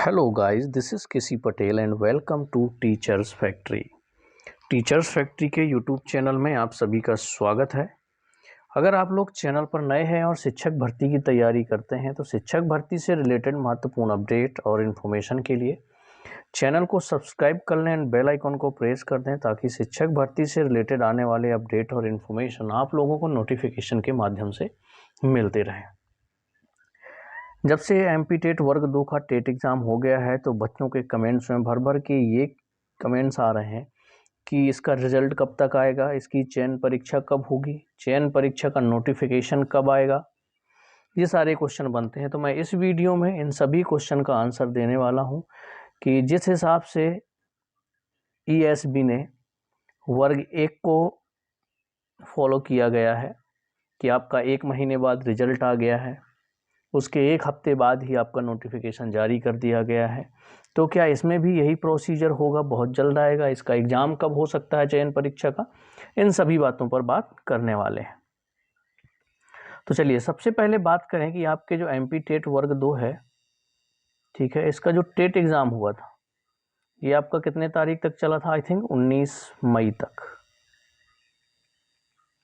Hello guys, this is K C Patel and welcome to Teachers Factory. Teachers Factory के YouTube channel में आप सभी का स्वागत है। अगर आप लोग चैनल पर नए हैं और शिक्षक भर्ती की तैयारी करते हैं तो शिक्षक भर्ती से रिलेटेड महत्वपूर्ण अपडेट और इन्फॉर्मेशन के लिए चैनल को सब्सक्राइब कर लें एंड बेल आइकन को प्रेस कर दें ताकि शिक्षक भर्ती से रिलेटेड आने वाले अपडेट और इन्फॉर्मेशन आप लोगों को नोटिफिकेशन के माध्यम से मिलते रहें। जब से एमपी टेट वर्ग 2 का टेट एग्ज़ाम हो गया है तो बच्चों के कमेंट्स में भर भर के ये कमेंट्स आ रहे हैं कि इसका रिजल्ट कब तक आएगा, इसकी चयन परीक्षा कब होगी, चयन परीक्षा का नोटिफिकेशन कब आएगा। ये सारे क्वेश्चन बनते हैं। तो मैं इस वीडियो में इन सभी क्वेश्चन का आंसर देने वाला हूँ कि जिस हिसाब से ईएसबी ने वर्ग 1 को फॉलो किया गया है कि आपका 1 महीने बाद रिजल्ट आ गया है, उसके 1 हफ्ते बाद ही आपका नोटिफिकेशन जारी कर दिया गया है, तो क्या इसमें भी यही प्रोसीजर होगा, बहुत जल्द आएगा, इसका एग्ज़ाम कब हो सकता है चयन परीक्षा का, इन सभी बातों पर बात करने वाले हैं। तो चलिए सबसे पहले बात करें कि आपके जो एमपी टेट वर्ग 2 है, ठीक है, इसका जो टेट एग्ज़ाम हुआ था ये आपका कितने तारीख तक चला था? आई थिंक 19 मई तक।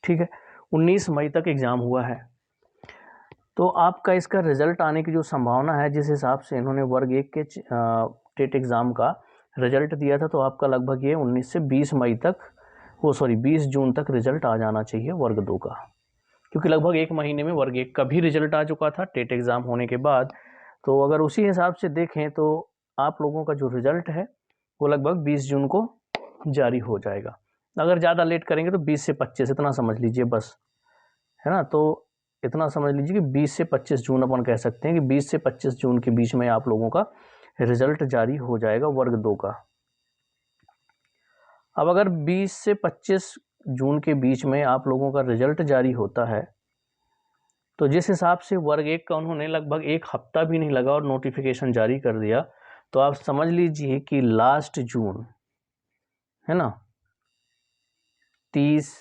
ठीक है, 19 मई तक एग्ज़ाम हुआ है। तो आपका इसका रिज़ल्ट आने की जो संभावना है, जिस हिसाब से इन्होंने वर्ग 1 के टेट एग्ज़ाम का रिज़ल्ट दिया था, तो आपका लगभग ये 19 से 20 मई तक 20 जून तक रिज़ल्ट आ जाना चाहिए वर्ग 2 का, क्योंकि लगभग 1 महीने में वर्ग 1 का भी रिज़ल्ट आ चुका था टेट एग्ज़ाम होने के बाद। तो अगर उसी हिसाब से देखें तो आप लोगों का जो रिज़ल्ट है वो लगभग 20 जून को जारी हो जाएगा। अगर ज़्यादा लेट करेंगे तो 20 से 25, इतना समझ लीजिए बस, है ना। तो इतना समझ लीजिए कि 20 से 25 जून अपन कह सकते हैं कि 20 से 25 जून के बीच में आप लोगों का रिजल्ट जारी हो जाएगा वर्ग 2 का। अब अगर 20 से 25 जून के बीच में आप लोगों का रिजल्ट जारी होता है तो जिस हिसाब से वर्ग 1 का उन्होंने लगभग 1 हफ्ता भी नहीं लगा और नोटिफिकेशन जारी कर दिया, तो आप समझ लीजिए कि लास्ट जून, है ना, 30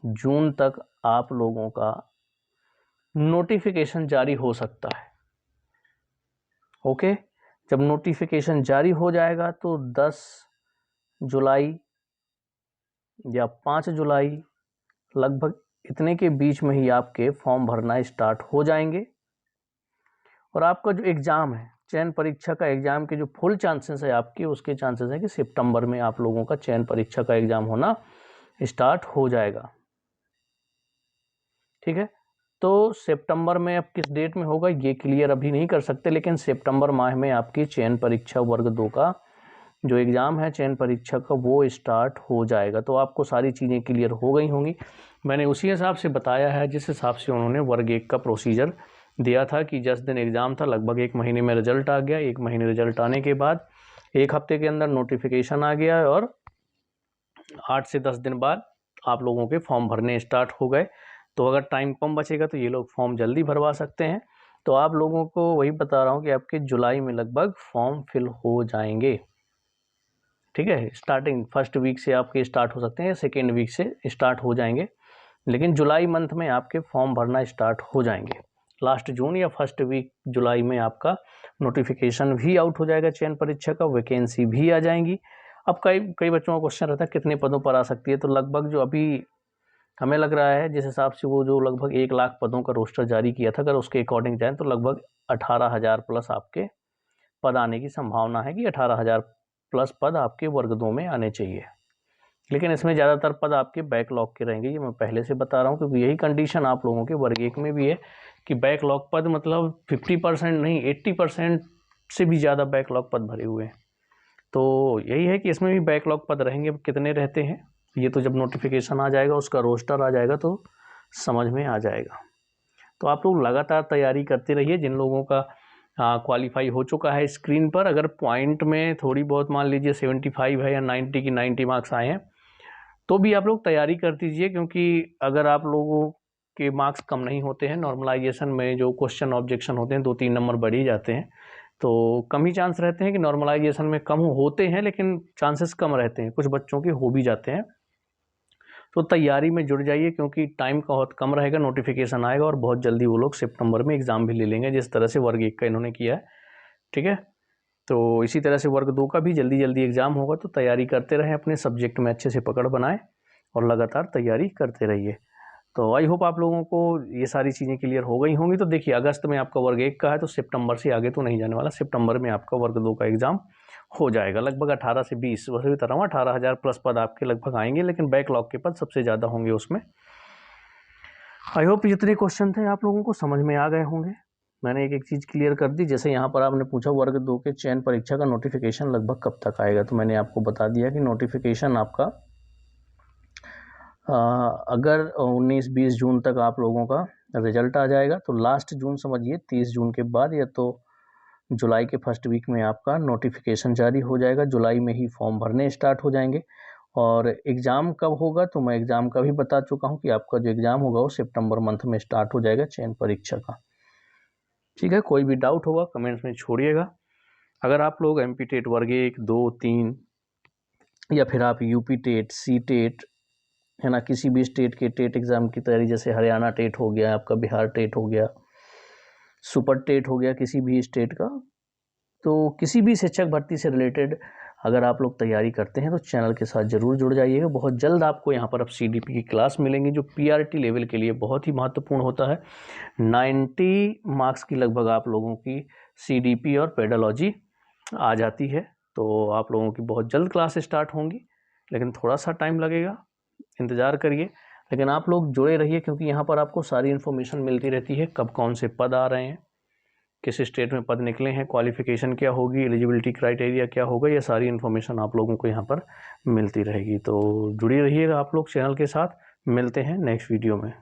जून तक आप लोगों का नोटिफिकेशन जारी हो सकता है। ओके, जब नोटिफिकेशन जारी हो जाएगा तो 10 जुलाई या 5 जुलाई लगभग इतने के बीच में ही आपके फॉर्म भरना स्टार्ट हो जाएंगे और आपका जो एग्ज़ाम है, चयन परीक्षा का एग्ज़ाम के जो फुल चांसेस है आपके, उसके चांसेस हैं कि सितंबर में आप लोगों का चयन परीक्षा का एग्ज़ाम होना स्टार्ट हो जाएगा। ठीक है, तो सितंबर में अब किस डेट में होगा ये क्लियर अभी नहीं कर सकते, लेकिन सितंबर माह में आपकी चयन परीक्षा वर्ग 2 का जो एग्ज़ाम है चयन परीक्षा का वो स्टार्ट हो जाएगा। तो आपको सारी चीज़ें क्लियर हो गई होंगी। मैंने उसी हिसाब से बताया है जिस हिसाब से उन्होंने वर्ग 1 का प्रोसीजर दिया था कि 10 दिन एग्ज़ाम था, लगभग 1 महीने में रिजल्ट आ गया, 1 महीने रिजल्ट आने के बाद 1 हफ्ते के अंदर नोटिफिकेशन आ गया और 8 से 10 दिन बाद आप लोगों के फॉर्म भरने स्टार्ट हो गए। तो अगर टाइम कम बचेगा तो ये लोग फॉर्म जल्दी भरवा सकते हैं। तो आप लोगों को वही बता रहा हूँ कि आपके जुलाई में लगभग फॉर्म फिल हो जाएंगे। ठीक है, स्टार्टिंग फर्स्ट वीक से आपके स्टार्ट हो सकते हैं, सेकेंड वीक से स्टार्ट हो जाएंगे, लेकिन जुलाई मंथ में आपके फॉर्म भरना स्टार्ट हो जाएंगे। लास्ट जून या फर्स्ट वीक जुलाई में आपका नोटिफिकेशन भी आउट हो जाएगा चयन परीक्षा का, वैकेंसी भी आ जाएंगी। अब कई बच्चों का क्वेश्चन रहता है कितने पदों पर आ सकती है, तो लगभग जो अभी हमें लग रहा है जिस हिसाब से वो जो लगभग 1 लाख पदों का रोस्टर जारी किया था, अगर उसके अकॉर्डिंग जाए तो लगभग 18,000 प्लस आपके पद आने की संभावना है कि 18,000 प्लस पद आपके वर्ग 2 में आने चाहिए। लेकिन इसमें ज़्यादातर पद आपके बैकलॉग के रहेंगे, ये मैं पहले से बता रहा हूँ, क्योंकि यही कंडीशन आप लोगों के वर्ग 1 में भी है कि बैकलॉग पद मतलब 50% नहीं 80% से भी ज़्यादा बैकलॉग पद भरे हुए हैं। तो यही है कि इसमें भी बैकलॉग पद रहेंगे। अब कितने रहते हैं ये तो जब नोटिफिकेशन आ जाएगा, उसका रोस्टर आ जाएगा तो समझ में आ जाएगा। तो आप लोग लगातार तैयारी करते रहिए। जिन लोगों का क्वालिफाई हो चुका है स्क्रीन पर, अगर पॉइंट में थोड़ी बहुत मान लीजिए 75 है या 90 की 90 मार्क्स आए हैं तो भी आप लोग तैयारी कर दीजिए, क्योंकि अगर आप लोगों के मार्क्स कम नहीं होते हैं, नॉर्मलाइजेशन में जो क्वेश्चन ऑब्जेक्शन होते हैं 2-3 नंबर बढ़ ही जाते हैं, तो कम ही चांस रहते हैं कि नॉर्मलाइजेशन में कम होते हैं, लेकिन चांसेस कम रहते हैं, कुछ बच्चों के हो भी जाते हैं। तो तैयारी में जुड़ जाइए, क्योंकि टाइम बहुत कम रहेगा, नोटिफिकेशन आएगा और बहुत जल्दी वो लोग सितंबर में एग्ज़ाम भी ले लेंगे, जिस तरह से वर्ग 1 का इन्होंने किया है। ठीक है। तो इसी तरह से वर्ग 2 का भी जल्दी जल्दी एग्ज़ाम होगा, तो तैयारी करते रहें, अपने सब्जेक्ट में अच्छे से पकड़ बनाएं और लगातार तैयारी करते रहिए। तो आई होप आप लोगों को ये सारी चीज़ें क्लियर हो गई होंगी। तो देखिए, अगस्त में आपका वर्ग 1 का है, तो सितंबर से आगे तो नहीं जाने वाला, सितंबर में आपका वर्ग 2 का एग्ज़ाम हो जाएगा। लगभग 18 से 20, वैसे भी तरह 18,000 प्लस पद आपके लगभग आएंगे, लेकिन बैकलॉग के पद सबसे ज़्यादा होंगे उसमें। आई होप जितने क्वेश्चन थे आप लोगों को समझ में आ गए होंगे। मैंने एक एक चीज़ क्लियर कर दी। जैसे यहाँ पर आपने पूछा वर्ग 2 के चयन परीक्षा का नोटिफिकेशन लगभग कब तक आएगा, तो मैंने आपको बता दिया कि नोटिफिकेशन आपका अगर 19-20 जून तक आप लोगों का रिजल्ट आ जाएगा, तो लास्ट जून समझिए 30 जून के बाद या तो जुलाई के फर्स्ट वीक में आपका नोटिफिकेशन जारी हो जाएगा। जुलाई में ही फॉर्म भरने स्टार्ट हो जाएंगे। और एग्ज़ाम कब होगा, तो मैं एग्ज़ाम का भी बता चुका हूँ कि आपका जो एग्ज़ाम होगा वो सितंबर मंथ में स्टार्ट हो जाएगा चयन परीक्षा का। ठीक है, कोई भी डाउट होगा कमेंट्स में छोड़िएगा। अगर आप लोग MP टेट वर्ग 1, 2, 3 या फिर आप UP टेट, C टेट है ना, किसी भी स्टेट के टेट एग्ज़ाम की तैयारी, जैसे हरियाणा टेट हो गया, आपका बिहार टेट हो गया, सुपर टेट हो गया किसी भी स्टेट का, तो किसी भी शिक्षक भर्ती से रिलेटेड अगर आप लोग तैयारी करते हैं तो चैनल के साथ ज़रूर जुड़ जाइएगा। बहुत जल्द आपको यहाँ पर अब CDP की क्लास मिलेंगी, जो PRT लेवल के लिए बहुत ही महत्वपूर्ण होता है। 90 मार्क्स की लगभग आप लोगों की CDP और पेडोलॉजी आ जाती है। तो आप लोगों की बहुत जल्द क्लास स्टार्ट होंगी, लेकिन थोड़ा सा टाइम लगेगा, इंतज़ार करिए। लेकिन आप लोग जुड़े रहिए, क्योंकि यहाँ पर आपको सारी इन्फॉर्मेशन मिलती रहती है, कब कौन से पद आ रहे हैं, किस स्टेट में पद निकले हैं, क्वालिफिकेशन क्या होगी, एलिजिबिलिटी क्राइटेरिया क्या होगा, ये सारी इन्फॉर्मेशन आप लोगों को यहाँ पर मिलती रहेगी। तो जुड़े रहिएगा आप लोग चैनल के साथ। मिलते हैं नेक्स्ट वीडियो में।